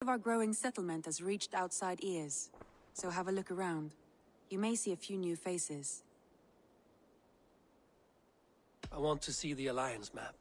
Of our growing settlement has reached outside ears, so have a look around. You may see a few new faces. I want to see the Alliance map.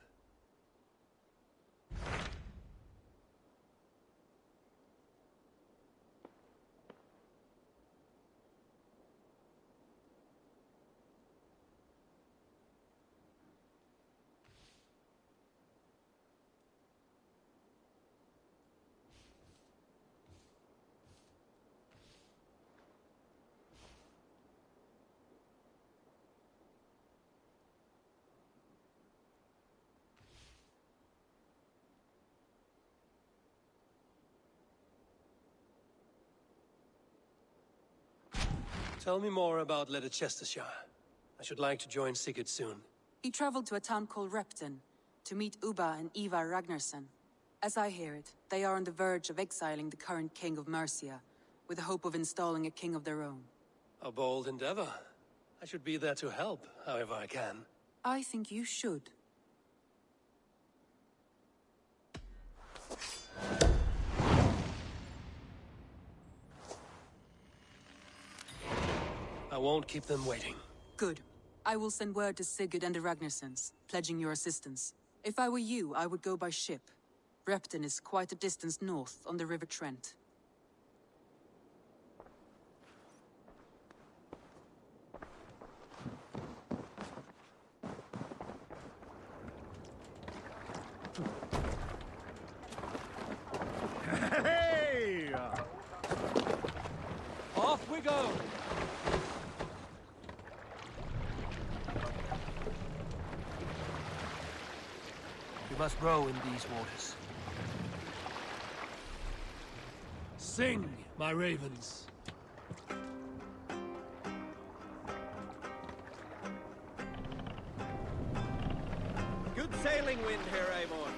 Tell me more about Ledecestrescire. I should like to join Sigurd soon. He traveled to a town called Repton to meet Ubba and Eivor Ragnarsson. As I hear it, they are on the verge of exiling the current king of Mercia, with the hope of installing a king of their own. A bold endeavor. I should be there to help, however I can. I think you should. I won't keep them waiting. Good. I will send word to Sigurd and the Ragnarssons, pledging your assistance. If I were you, I would go by ship. Repton is quite a distance north on the River Trent. Hey! Off we go! We must row in these waters. Sing, my ravens. Good sailing wind here, Eivor.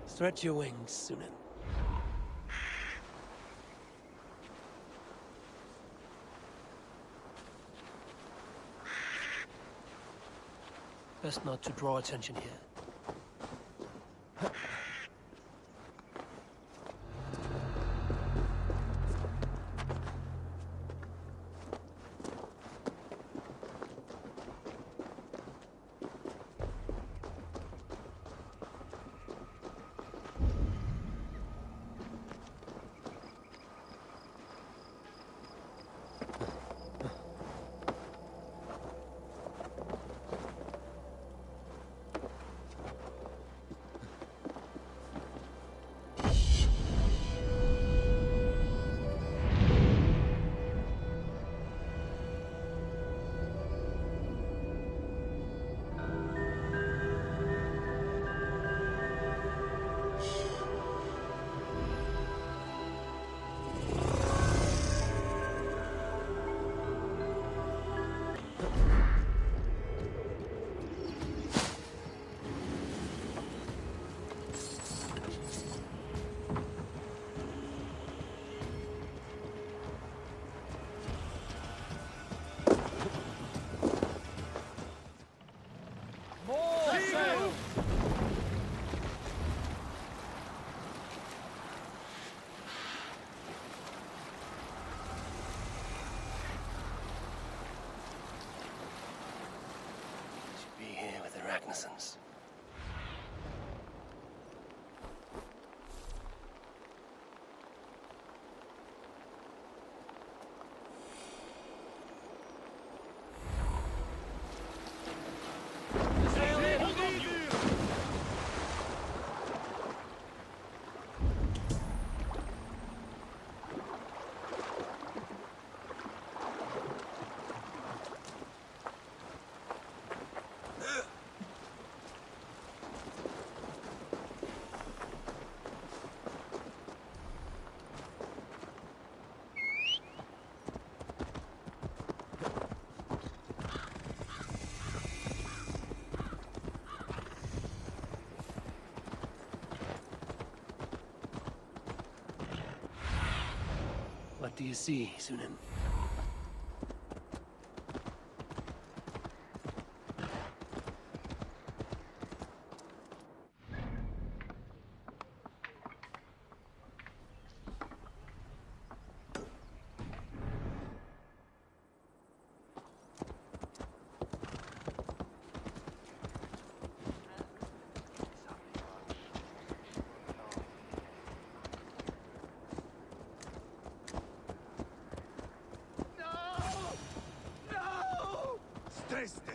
Stretch your wings, Sunan. Best not to draw attention here. Ragnarsons. What do you see, Sunan? Stay still.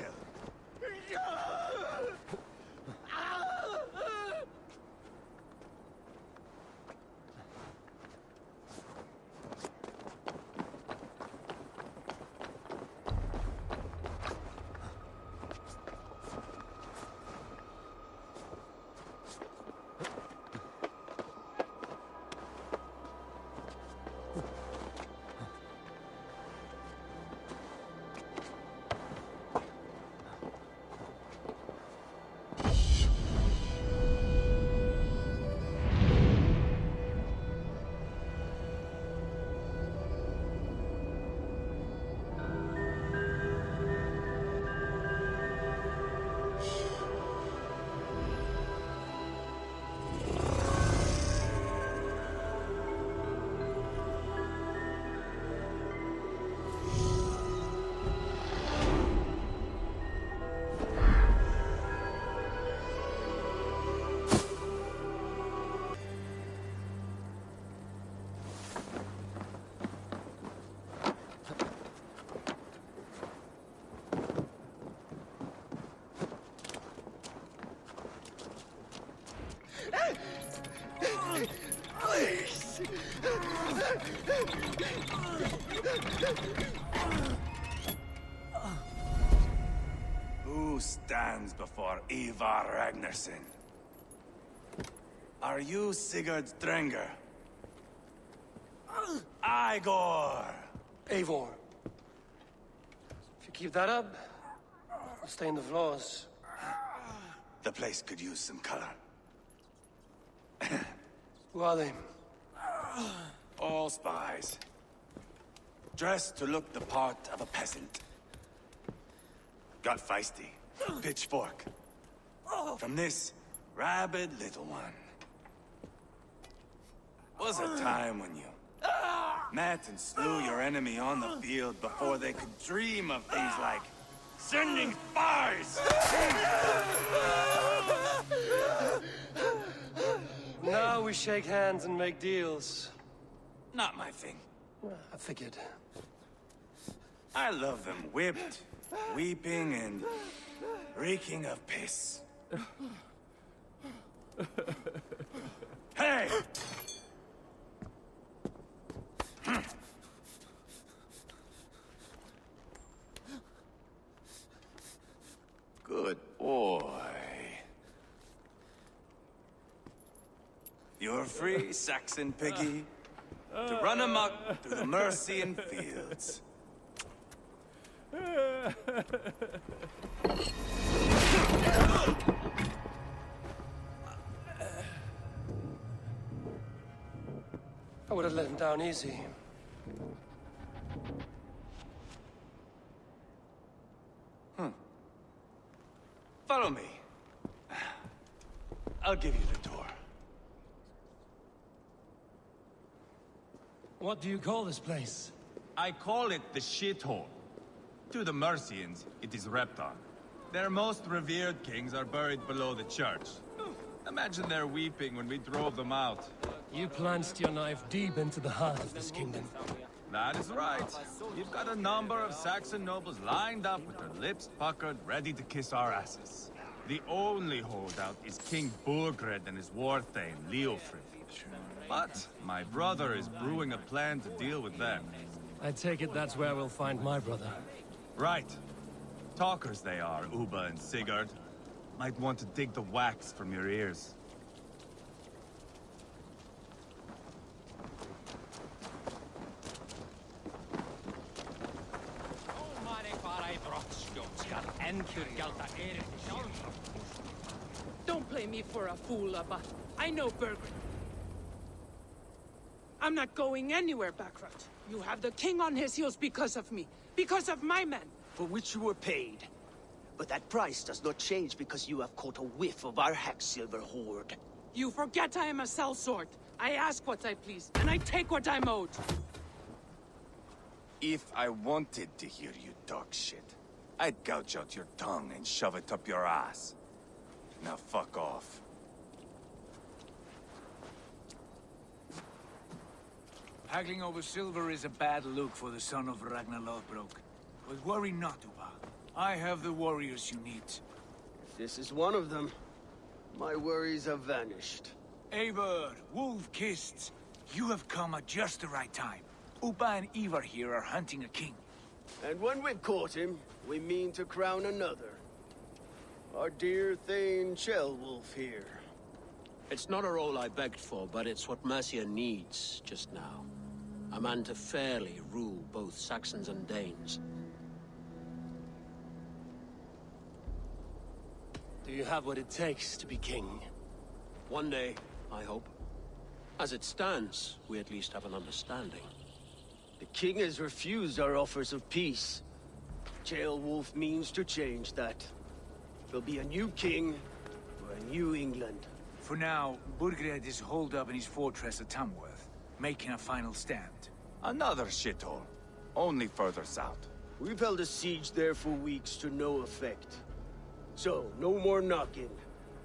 Please! Who stands before Eivor Ragnarsson? Are you Sigurd Drenger? Igor! Eivor. If you keep that up, you'll stay in the floors. The place could use some color. Who are they? All spies. Dressed to look the part of a peasant. Got feisty. Pitchfork. From this rabid little one. Was a time when you met and slew your enemy on the field before they could dream of things like sending spies! Now we shake hands and make deals. Not my thing. I figured. I love them whipped, weeping, and reeking of piss. Hey! Good boy. You're free, Saxon piggy, to run amok through the Mercian fields. I would have let him down easy. Follow me. I'll give you the tour. What do you call this place? I call it the shithole. To the Mercians, it is Repton. Their most revered kings are buried below the church. Imagine their weeping when we drove them out. You plunged your knife deep into the heart of this kingdom. That is right. You've got a number of Saxon nobles lined up with their lips puckered, ready to kiss our asses. The only holdout is King Burgred and his war thane, Leofrid. But my brother is brewing a plan to deal with them. I take it that's where we'll find my brother. Right. Talkers they are, Uba and Sigurd. Might want to dig the wax from your ears. Don't play me for a fool, but I know Bergren. I'm not going anywhere, Backrot. You have the king on his heels because of me. Because of my men. For which you were paid. But that price does not change because you have caught a whiff of our hack-silver hoard. You forget I am a sellsword. I ask what I please, and I take what I'm owed. If I wanted to hear you talk shit, I'd gouge out your tongue and shove it up your ass. Now fuck off. Haggling over silver is a bad look for the son of Ragnar Lothbrok. But worry not, Uba. I have the warriors you need. If this is one of them, my worries have vanished. Eivor, wolf-kissed, you have come at just the right time. Uba and Eivor here are hunting a king. And when we've caught him, we mean to crown another. Our dear Thane Ceolwulf here. It's not a role I begged for, but it's what Mercia needs just now. A man to fairly rule both Saxons and Danes. Do you have what it takes to be king? One day, I hope. As it stands, we at least have an understanding. The king has refused our offers of peace. Ceolwulf means to change that. There'll be a new king for a new England. For now, Burgred is holed up in his fortress at Tamworth, making a final stand. Another shithole. Only further south. We've held a siege there for weeks to no effect. So, no more knocking.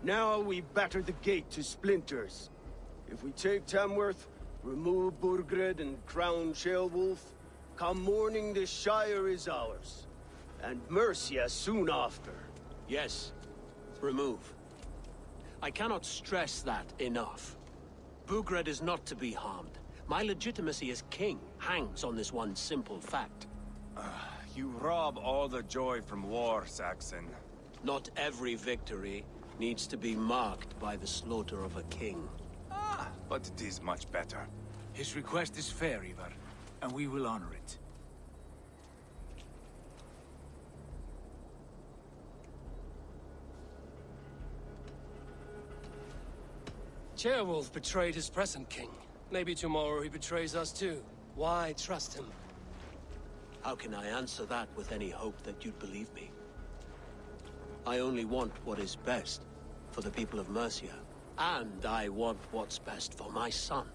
Now we batter the gate to splinters. If we take Tamworth, remove Burgred and crown Ceolwulf, come morning the Shire is ours. And Mercia soon after. Yes, remove. I cannot stress that enough. Burgred is not to be harmed. My legitimacy as king hangs on this one simple fact. You rob all the joy from war, Saxon. Not every victory needs to be marked by the slaughter of a king. But it is much better. His request is fair, Eivor, and we will honor it. Ceolwulf betrayed his present king. Maybe tomorrow he betrays us too. Why trust him? How can I answer that with any hope that you'd believe me? I only want what is best for the people of Mercia. And I want what's best for my son.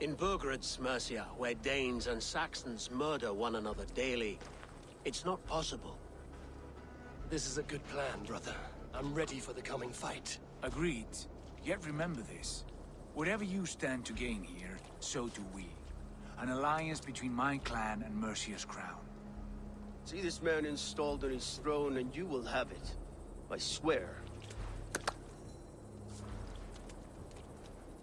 In Burgred's Mercia, where Danes and Saxons murder one another daily, it's not possible. This is a good plan, brother. I'm ready for the coming fight. Agreed. Yet remember this. Whatever you stand to gain here, so do we. An alliance between my clan and Mercia's crown. See this man installed on his throne and you will have it. I swear.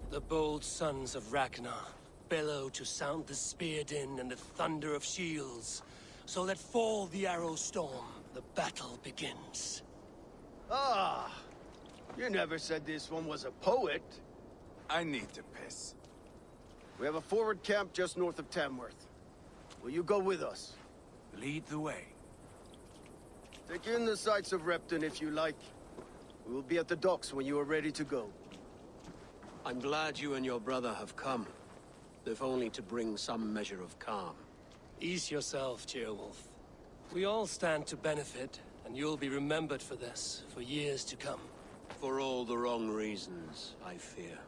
The bold sons of Ragnar bellow to sound the spear din and the thunder of shields. So let fall the arrow storm. The battle begins. Ah! You never said this one was a poet. I need to piss. We have a forward camp just north of Tamworth. Will you go with us? Lead the way. Take in the sights of Repton if you like. We will be at the docks when you are ready to go. I'm glad you and your brother have come, if only to bring some measure of calm. Ease yourself, Ceolwulf. We all stand to benefit, and you'll be remembered for this, for years to come. For all the wrong reasons, I fear.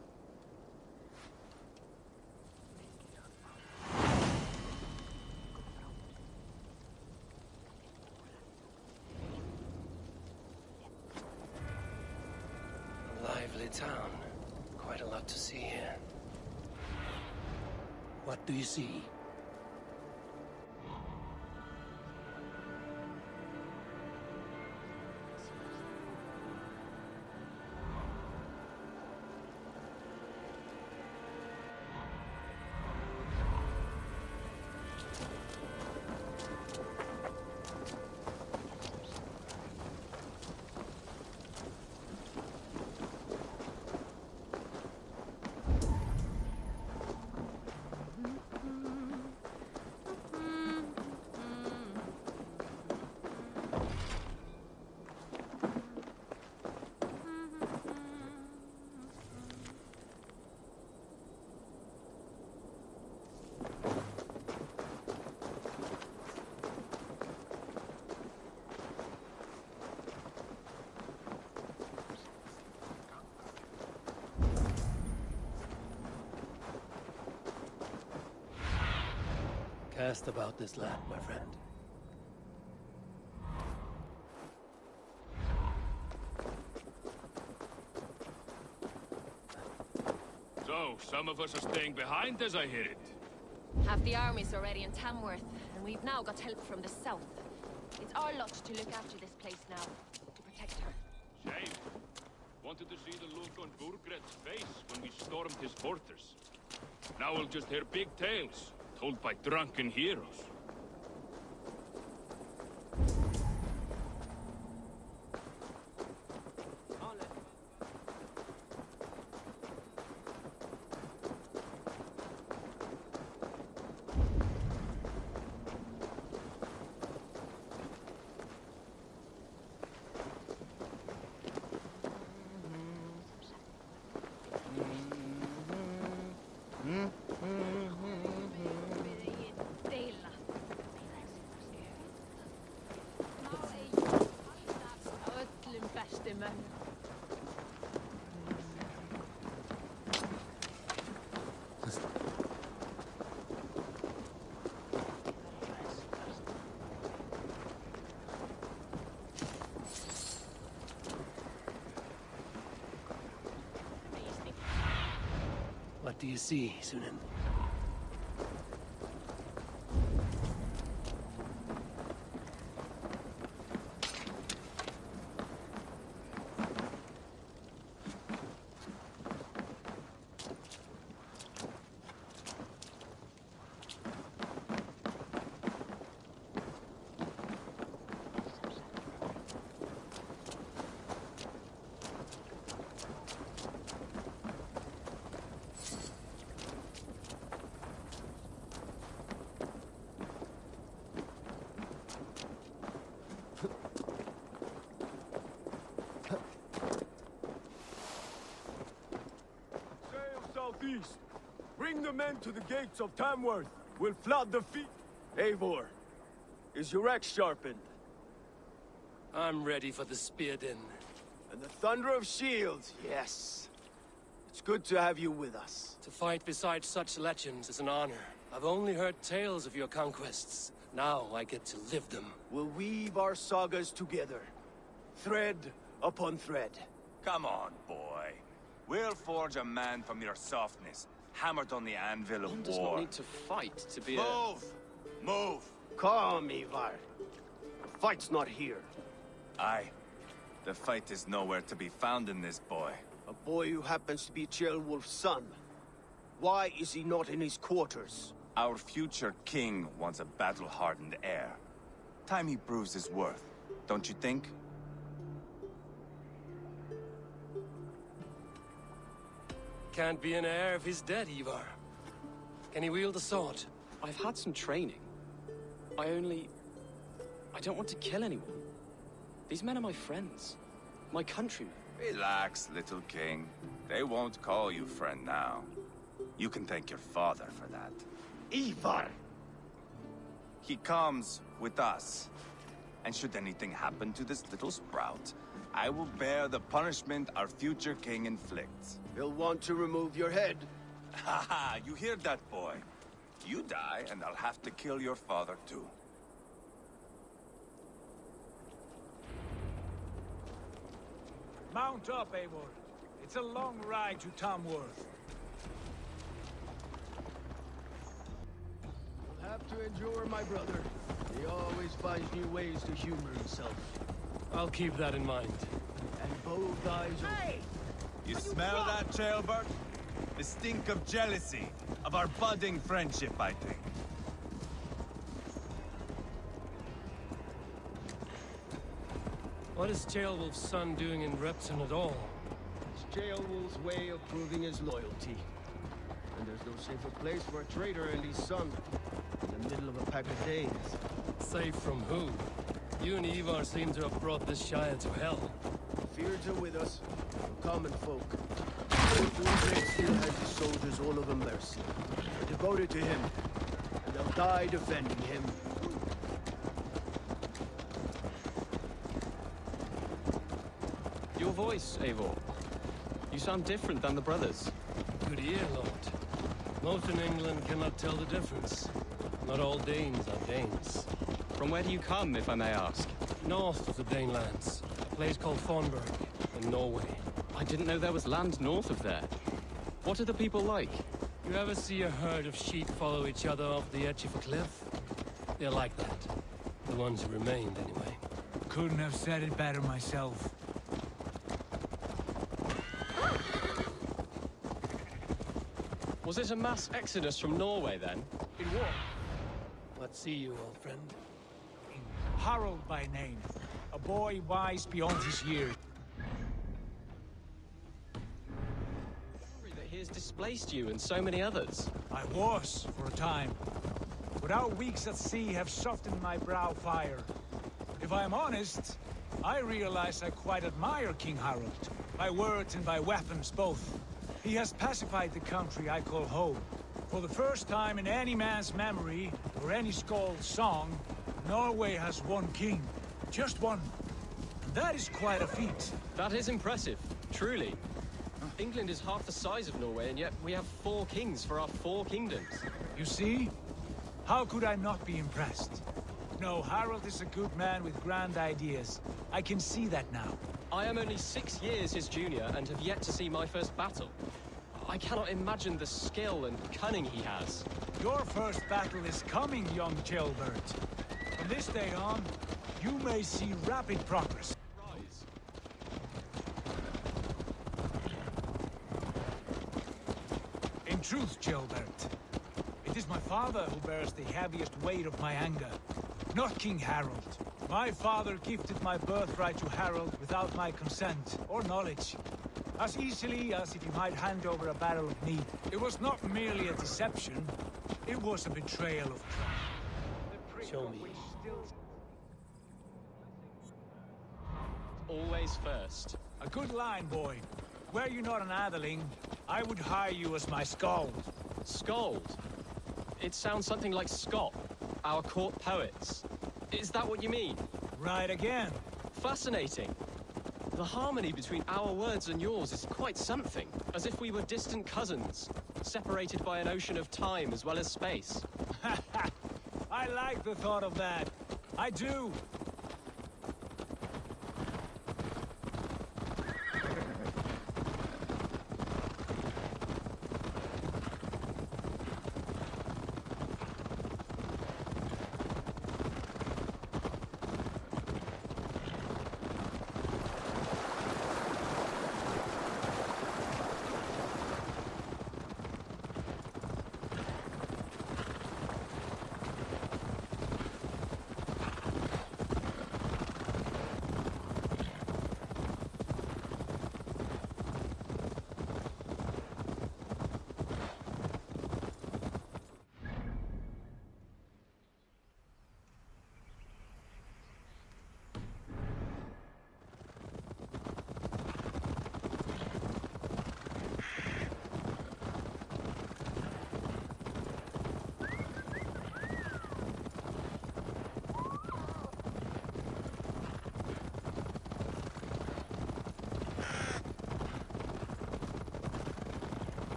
A lively town. Quite a lot to see here. What do you see? asked about this land, my friend. So, some of us are staying behind, as I hear it. Half the army's already in Tamworth, and we've now got help from the south. It's our lot to look after this place now, to protect her. Shame. Wanted to see the look on Burgred's face when we stormed his fortress. Now we'll just hear big tales, told by drunken heroes. What do you see, Sunan? Southeast. Bring the men to the gates of Tamworth. We'll flood the feet. Eivor, is your axe sharpened? I'm ready for the spear din. And the thunder of shields, yes. It's good to have you with us. To fight beside such legends is an honor. I've only heard tales of your conquests. Now I get to live them. We'll weave our sagas together. Thread upon thread. Come on, boy. We'll forge a man from your softness, hammered on the anvil of One war. does not need to fight to be Move! Move! Calm, Eivor. The fight's not here. Aye. The fight is nowhere to be found in this boy. A boy who happens to be Ceolwulf's son. Why is he not in his quarters? Our future king wants a battle-hardened heir. Time he proves his worth, don't you think? Can't be an heir if he's dead, Eivor. Can he wield a sword? I've had some training. I don't want to kill anyone. These men are my friends. My countrymen. Relax, little king. They won't call you friend now. You can thank your father for that. Eivor! He comes with us. And should anything happen to this little sprout, I will bear the punishment our future king inflicts. He'll want to remove your head. Haha, you hear that, boy? You die, and I'll have to kill your father, too. Mount up, Eivor. It's a long ride to Tamworth. You'll have to endure, my brother. He always finds new ways to humor himself. I'll keep that in mind. And both eyes are... Hey! You smell that, Ceolbert? The stink of jealousy, of our budding friendship, I think. What is Ceolwulf's son doing in Repton at all? It's Ceolwulf's way of proving his loyalty. And there's no safer place for a traitor and his son. In the middle of a pack of Danes. Safe from who? You and Eivor seem to have brought this Shire to hell. Fears are with us, the common folk. Ubisoft still has his soldiers all over Mercia. They're devoted to him, and they'll die defending him. Your voice, Eivor. You sound different than the brothers. Good ear, Lord. Most in England cannot tell the difference. Not all Danes are Danes. From where do you come, if I may ask? North of the Danelands, a place called Thornburg, in Norway. I didn't know there was land north of there. What are the people like? You ever see a herd of sheep follow each other off the edge of a cliff? They're like that. The ones who remained, anyway. Couldn't have said it better myself. Was it a mass exodus from Norway, then? In war. Let's see you, old friend. Harold by name. A boy wise beyond his years. Sorry that he has displaced you and so many others. I was, for a time. But our weeks at sea have softened my brow fire. If I am honest, I realize I quite admire King Harold. By words and by weapons, both. He has pacified the country I call home. For the first time in any man's memory, or any skald's song, Norway has one king. Just one. And that is quite a feat. That is impressive, truly. England is half the size of Norway, and yet we have 4 kings for our 4 kingdoms. You see? How could I not be impressed? No, Harold is a good man with grand ideas. I can see that now. I am only 6 years his junior and have yet to see my first battle. I cannot imagine the skill and cunning he has. Your first battle is coming, young jailbird. From this day on, you may see rapid progress. Rise. In truth, Gilbert, it is my father who bears the heaviest weight of my anger, not King Harold. My father gifted my birthright to Harold without my consent or knowledge, as easily as if he might hand over a barrel of mead. It was not merely a deception, it was a betrayal of trust. Show me. Always first. A good line, boy. Were you not an atheling, I would hire you as my skald. Skald? It sounds something like Scott, our court poets. Is that what you mean? Right again. Fascinating. The harmony between our words and yours is quite something. As if we were distant cousins, separated by an ocean of time as well as space. I like the thought of that. I do.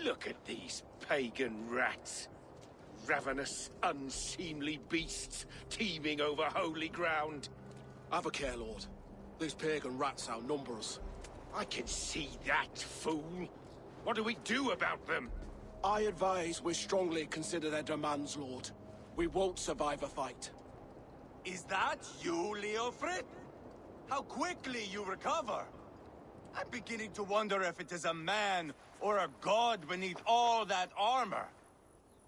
Look at these pagan rats. Ravenous, unseemly beasts teeming over holy ground. Have a care, Lord. These pagan rats outnumber us. I can see that, fool. What do we do about them? I advise we strongly consider their demands, Lord. We won't survive a fight. Is that you, Leofrid? How quickly you recover! I'm beginning to wonder if it is a man or a god beneath all that armor.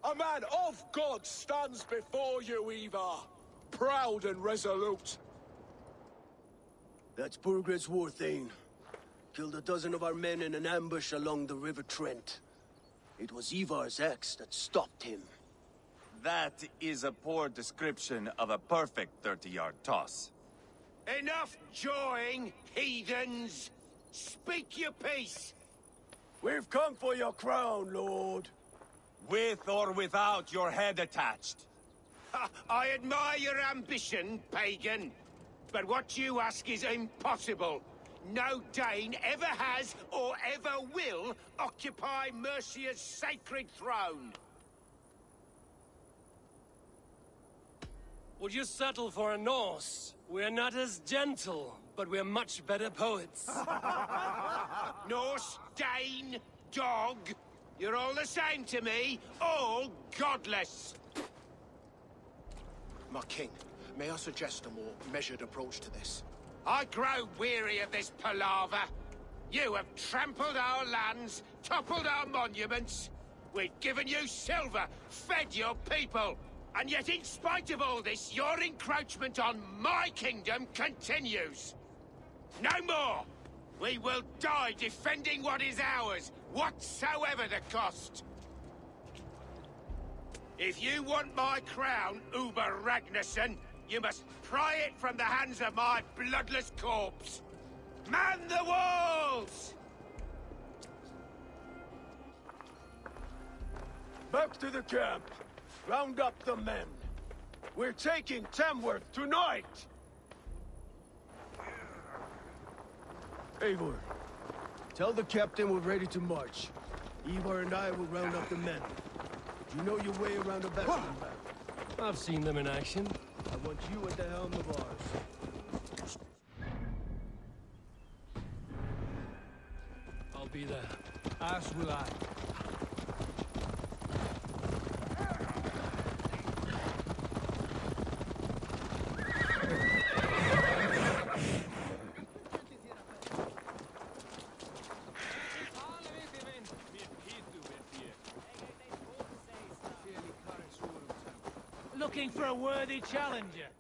A man of God stands before you, Eivor. Proud and resolute. That's Burgred's war thane. Killed a dozen of our men in an ambush along the River Trent. It was Eivor's axe that stopped him. That is a poor description of a perfect 30-yard toss. Enough jawing, heathens! Speak your piece! We've come for your crown, Lord. With or without your head attached. I admire your ambition, pagan. But what you ask is impossible. No Dane ever has or ever will occupy Mercia's sacred throne. Would you settle for a Norse? We're not as gentle, but we're much better poets. Norse, Dane, dog. You're all the same to me. All godless. My king, may I suggest a more measured approach to this? I grow weary of this palaver. You have trampled our lands, toppled our monuments. We've given you silver, fed your people. And yet, in spite of all this, your encroachment on my kingdom continues. No more! We will die defending what is ours, whatsoever the cost. If you want my crown, Uber Ragnarsson, you must pry it from the hands of my bloodless corpse. Man the walls! Back to the camp. Round up the men. We're taking Tamworth tonight! Eivor, tell the captain we're ready to march. Eivor and I will round up the men. Do you know your way around a bastion map? I've seen them in action. I want you at the helm of ours. I'll be there. As will I. Looking for a worthy challenger.